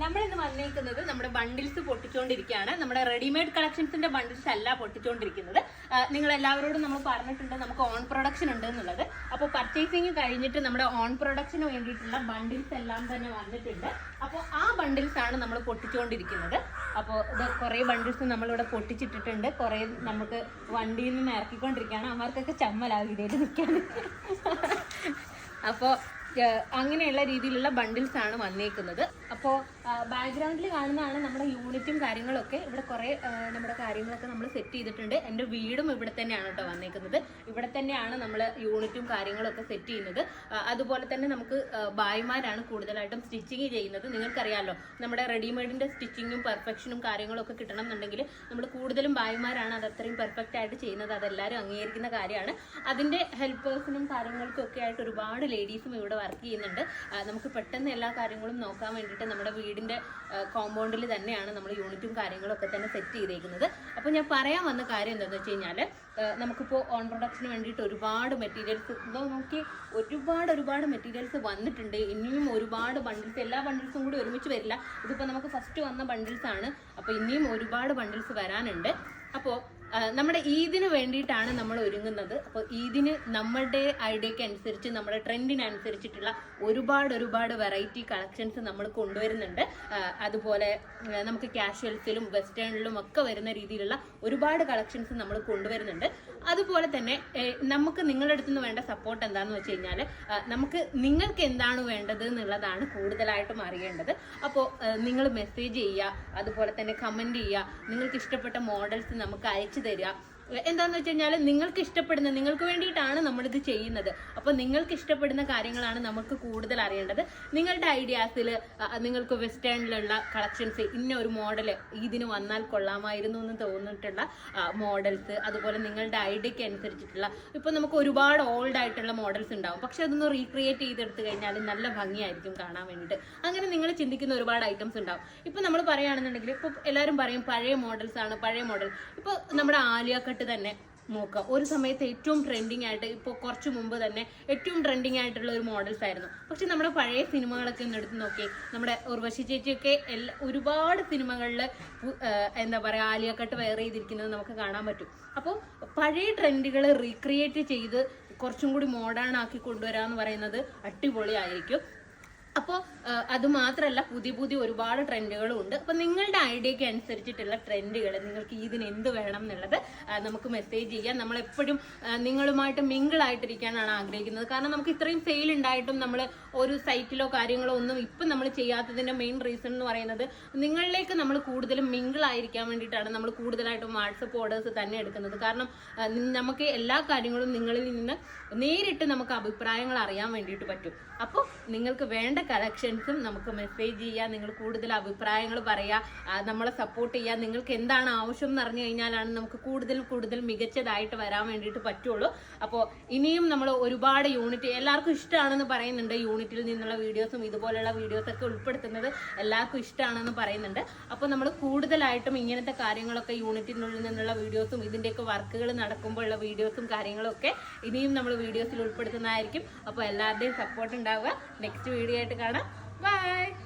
നമ്മൾ ഇന്ന് വന്നേക്കുന്നത് നമ്മുടെ ബണ്ടിൽസ് പൊട്ടിച്ചുകൊണ്ടിരിക്കുകയാണ്. നമ്മുടെ റെഡിമെയ്ഡ് കളക്ഷൻസിന്റെ ബണ്ടിൽസ് അല്ല പൊട്ടിച്ചുകൊണ്ടിരിക്കുന്നത്. നിങ്ങൾ എല്ലാവരോടും നമ്മൾ പറഞ്ഞിട്ടുണ്ട് നമുക്ക് ഓൺ പ്രൊഡക്ഷൻ ഉണ്ട് എന്നുള്ളത്. അപ്പോൾ പർച്ചേസിങ് കഴിഞ്ഞിട്ട് നമ്മുടെ ഓൺ പ്രൊഡക്ഷന് വേണ്ടിയിട്ടുള്ള ബണ്ടിൽസ് എല്ലാം തന്നെ വന്നിട്ടുണ്ട്. അപ്പോൾ ആ ബണ്ടിൽസ് ആണ് നമ്മൾ പൊട്ടിച്ചുകൊണ്ടിരിക്കുന്നത്. അപ്പോൾ ഇത് കുറേ ബണ്ടിൽസ് നമ്മളിവിടെ പൊട്ടിച്ചിട്ടിട്ടുണ്ട്. കുറേ നമുക്ക് വണ്ടിയിൽ നിന്ന് ഇറക്കിക്കൊണ്ടിരിക്കുകയാണ്. അവർക്കൊക്കെ ചമ്മലാകും ഇതിൽ നിൽക്കാൻ. അപ്പോൾ അങ്ങനെയുള്ള രീതിയിലുള്ള ബണ്ടിൽസ് ആണ് വന്നേക്കുന്നത്. അപ്പോൾ ബാക്ക്ഗ്രൗണ്ടിൽ കാണുന്നതാണ് നമ്മുടെ യൂണിറ്റും കാര്യങ്ങളൊക്കെ. ഇവിടെ കുറേ നമ്മുടെ കാര്യങ്ങളൊക്കെ നമ്മൾ സെറ്റ് ചെയ്തിട്ടുണ്ട്. എൻ്റെ വീടും ഇവിടെ തന്നെയാണ് കേട്ടോ വന്നേക്കുന്നത്. ഇവിടെ തന്നെയാണ് നമ്മൾ യൂണിറ്റും കാര്യങ്ങളൊക്കെ സെറ്റ് ചെയ്യുന്നത്. അതുപോലെ തന്നെ നമുക്ക് ബായിമാരാണ് കൂടുതലായിട്ടും സ്റ്റിച്ചിങ് ചെയ്യുന്നത്. നിങ്ങൾക്കറിയാമല്ലോ നമ്മുടെ റെഡിമെയ്ഡിൻ്റെ സ്റ്റിച്ചിങ്ങും പെർഫെക്ഷനും കാര്യങ്ങളൊക്കെ കിട്ടണം എന്നുണ്ടെങ്കിൽ നമ്മൾ കൂടുതലും ബായിമാരാണ് അത് അത്രയും പെർഫെക്റ്റ് ആയിട്ട് ചെയ്യുന്നത്. അതെല്ലാവരും അംഗീകരിക്കുന്ന കാര്യമാണ്. അതിൻ്റെ ഹെൽപ്പേഴ്സിനും കാര്യങ്ങൾക്കും ഒക്കെ ആയിട്ട് ഒരുപാട് ലേഡീസും ഇവിടെ വർക്ക് ചെയ്യുന്നുണ്ട്. നമുക്ക് പെട്ടെന്ന് എല്ലാ കാര്യങ്ങളും നോക്കാൻ വേണ്ടിയിട്ട് നമ്മുടെ വീടിൻ്റെ കോമ്പൗണ്ടിൽ തന്നെയാണ് നമ്മൾ യൂണിറ്റും കാര്യങ്ങളൊക്കെ തന്നെ സെറ്റ് ചെയ്തേക്കുന്നത്. അപ്പോൾ ഞാൻ പറയാൻ വന്ന കാര്യം എന്താണെന്ന് വെച്ച് കഴിഞ്ഞാൽ നമുക്കിപ്പോൾ ഓൺ പ്രൊഡക്ഷന് വേണ്ടിയിട്ട് ഒരുപാട് മെറ്റീരിയൽസ് നോക്കി ഒരുപാട് മെറ്റീരിയൽസ് വന്നിട്ടുണ്ട്. ഇനിയും ഒരുപാട് ബണ്ടിൽസ്, എല്ലാ ബണ്ടിൽസും കൂടി ഒരുമിച്ച് വരില്ല. ഇതിപ്പോൾ നമുക്ക് ഫസ്റ്റ് വന്ന ബണ്ടിൽസ് ആണ്. അപ്പോൾ ഇനിയും ഒരുപാട് ബണ്ടിൽസ് വരാനുണ്ട്. അപ്പോൾ നമ്മുടെ ഈദിന് വേണ്ടിയിട്ടാണ് നമ്മൾ ഒരുങ്ങുന്നത്. അപ്പോൾ ഈദിന് നമ്മളുടെ ഐഡിയക്ക് അനുസരിച്ച് നമ്മുടെ ട്രെൻഡിനനുസരിച്ചിട്ടുള്ള ഒരുപാട് വെറൈറ്റി കളക്ഷൻസ് നമ്മൾ കൊണ്ടുവരുന്നുണ്ട്. അതുപോലെ നമുക്ക് കാഷ്വൽസിലും വെസ്റ്റേണിലും ഒക്കെ വരുന്ന രീതിയിലുള്ള ഒരുപാട് കളക്ഷൻസ് നമ്മൾ കൊണ്ടുവരുന്നുണ്ട്. അതുപോലെ തന്നെ നമുക്ക് നിങ്ങളുടെ അടുത്ത് നിന്ന് വേണ്ട സപ്പോർട്ട് എന്താണെന്ന് വെച്ച് കഴിഞ്ഞാൽ നമുക്ക് നിങ്ങൾക്ക് എന്താണ് വേണ്ടത് എന്നുള്ളതാണ് കൂടുതലായിട്ടും അറിയേണ്ടത്. അപ്പോൾ നിങ്ങൾ മെസ്സേജ് ചെയ്യുക, അതുപോലെ തന്നെ കമൻറ്റ് ചെയ്യുക. നിങ്ങൾക്ക് ഇഷ്ടപ്പെട്ട മോഡൽസ് നമുക്ക് അയച്ചു തരിക. എന്താണെന്ന് വെച്ച് കഴിഞ്ഞാൽ നിങ്ങൾക്ക് ഇഷ്ടപ്പെടുന്ന, നിങ്ങൾക്ക് വേണ്ടിയിട്ടാണ് നമ്മളിത് ചെയ്യുന്നത്. അപ്പോൾ നിങ്ങൾക്ക് ഇഷ്ടപ്പെടുന്ന കാര്യങ്ങളാണ് നമുക്ക് കൂടുതൽ അറിയേണ്ടത്. നിങ്ങളുടെ ഐഡിയാസിൽ നിങ്ങൾക്ക് വെസ്റ്റേണിലുള്ള കളക്ഷൻസ്, ഇന്ന ഒരു മോഡൽ ഇതിന് വന്നാൽ കൊള്ളാമായിരുന്നു എന്ന് തോന്നിയിട്ടുള്ള മോഡൽസ്, അതുപോലെ നിങ്ങളുടെ ഐഡിയക്ക് അനുസരിച്ചിട്ടുള്ള, ഇപ്പോൾ നമുക്ക് ഒരുപാട് ഓൾഡ് ആയിട്ടുള്ള മോഡൽസ് ഉണ്ടാവും. പക്ഷെ അതൊന്ന് റീക്രിയേറ്റ് ചെയ്തെടുത്ത് കഴിഞ്ഞാൽ നല്ല ഭംഗിയായിരിക്കും കാണാൻ വേണ്ടിയിട്ട്. അങ്ങനെ നിങ്ങൾ ചിന്തിക്കുന്ന ഒരുപാട് ഐറ്റംസ് ഉണ്ടാവും. ഇപ്പോൾ നമ്മൾ പറയുകയാണെന്നുണ്ടെങ്കിൽ ഇപ്പോൾ എല്ലാവരും പറയും പഴയ മോഡൽസ് ആണ്, പഴയ മോഡൽ. ഇപ്പോൾ നമ്മുടെ ആലിയ കട്ട് തന്നെ നോക്കാം. ഒരു സമയത്ത് ഏറ്റവും ട്രെൻഡിങ് ആയിട്ട്, ഇപ്പോൾ കുറച്ച് മുമ്പ് തന്നെ ഏറ്റവും ട്രെൻഡിങ് ആയിട്ടുള്ള ഒരു മോഡൽസ് ആയിരുന്നു. പക്ഷെ നമ്മുടെ പഴയ സിനിമകളൊക്കെ ഒന്ന് എടുത്ത് നോക്കി, നമ്മുടെ ഉർവശി ചേച്ചിയൊക്കെ ഒരുപാട് സിനിമകളിൽ എന്താ പറയുക ആലിയ കട്ട് വെയർ ചെയ്തിരിക്കുന്നത് നമുക്ക് കാണാൻ പറ്റും. അപ്പോൾ പഴയ ട്രെൻഡുകൾ റീക്രിയേറ്റ് ചെയ്ത് കുറച്ചും കൂടി മോഡേൺ ആക്കി കൊണ്ടുവരാമെന്ന് പറയുന്നത് അടിപൊളിയായിരിക്കും. അപ്പോൾ അതുമാത്രമല്ല പുതിയ ഒരുപാട് ട്രെൻഡുകളും ഉണ്ട്. അപ്പോൾ നിങ്ങളുടെ ഐഡിയക്ക് അനുസരിച്ചിട്ടുള്ള ട്രെൻഡുകൾ, നിങ്ങൾക്ക് ഇതിന് എന്ത് വേണം എന്നുള്ളത് നമുക്ക് മെസ്സേജ് ചെയ്യാം. നമ്മളെപ്പോഴും നിങ്ങളുമായിട്ട് മിങ്കിളായിട്ടിരിക്കാനാണ് ആഗ്രഹിക്കുന്നത്. കാരണം നമുക്ക് ഇത്രയും സെയിൽ ഉണ്ടായിട്ടും നമ്മൾ ഒരു സൈറ്റിലോ കാര്യങ്ങളോ ഒന്നും ഇപ്പം നമ്മൾ ചെയ്യാത്തതിൻ്റെ മെയിൻ റീസൺ എന്ന് പറയുന്നത് നിങ്ങളിലേക്ക് നമ്മൾ കൂടുതലും മിങ്കിളായിരിക്കാൻ വേണ്ടിയിട്ടാണ് നമ്മൾ കൂടുതലായിട്ടും വാട്സപ്പ് ഓർഡേഴ്സ് തന്നെ എടുക്കുന്നത്. കാരണം നമുക്ക് എല്ലാ കാര്യങ്ങളും നിങ്ങളിൽ നിന്ന് നേരിട്ട് നമുക്ക് അഭിപ്രായങ്ങൾ അറിയാൻ വേണ്ടിയിട്ട് പറ്റും. അപ്പോൾ നിങ്ങൾക്ക് വേണ്ട കളക്ഷൻസും നമുക്ക് മെസ്സേജ് ചെയ്യുക. നിങ്ങൾ കൂടുതൽ അഭിപ്രായങ്ങൾ പറയുക, നമ്മളെ സപ്പോർട്ട് ചെയ്യുക. നിങ്ങൾക്ക് എന്താണ് ആവശ്യം എന്ന് അറിഞ്ഞു കഴിഞ്ഞാലാണ് നമുക്ക് കൂടുതൽ മികച്ചതായിട്ട് വരാൻ വേണ്ടിയിട്ട് പറ്റുള്ളൂ. അപ്പോൾ ഇനിയും നമ്മൾ ഒരുപാട് യൂണിറ്റ് എല്ലാവർക്കും ഇഷ്ടമാണെന്ന് പറയുന്നുണ്ട്. യൂണിറ്റിൽ നിന്നുള്ള വീഡിയോസും ഇതുപോലെയുള്ള വീഡിയോസൊക്കെ ഉൾപ്പെടുത്തുന്നത് എല്ലാവർക്കും ഇഷ്ടമാണെന്ന് പറയുന്നുണ്ട്. അപ്പോൾ നമ്മൾ കൂടുതലായിട്ടും ഇങ്ങനത്തെ കാര്യങ്ങളൊക്കെ യൂണിറ്റിനുള്ളിൽ നിന്നുള്ള വീഡിയോസും ഇതിൻ്റെയൊക്കെ വർക്കുകൾ നടക്കുമ്പോഴുള്ള വീഡിയോസും കാര്യങ്ങളൊക്കെ ഇനിയും നമ്മൾ വീഡിയോസിൽ ഉൾപ്പെടുത്തുന്നതായിരിക്കും. അപ്പോൾ എല്ലാവരുടെയും സപ്പോർട്ട് ഉണ്ടാവുക. നെക്സ്റ്റ് വീഡിയോ ആയിട്ട് കാണാം. ബൈ.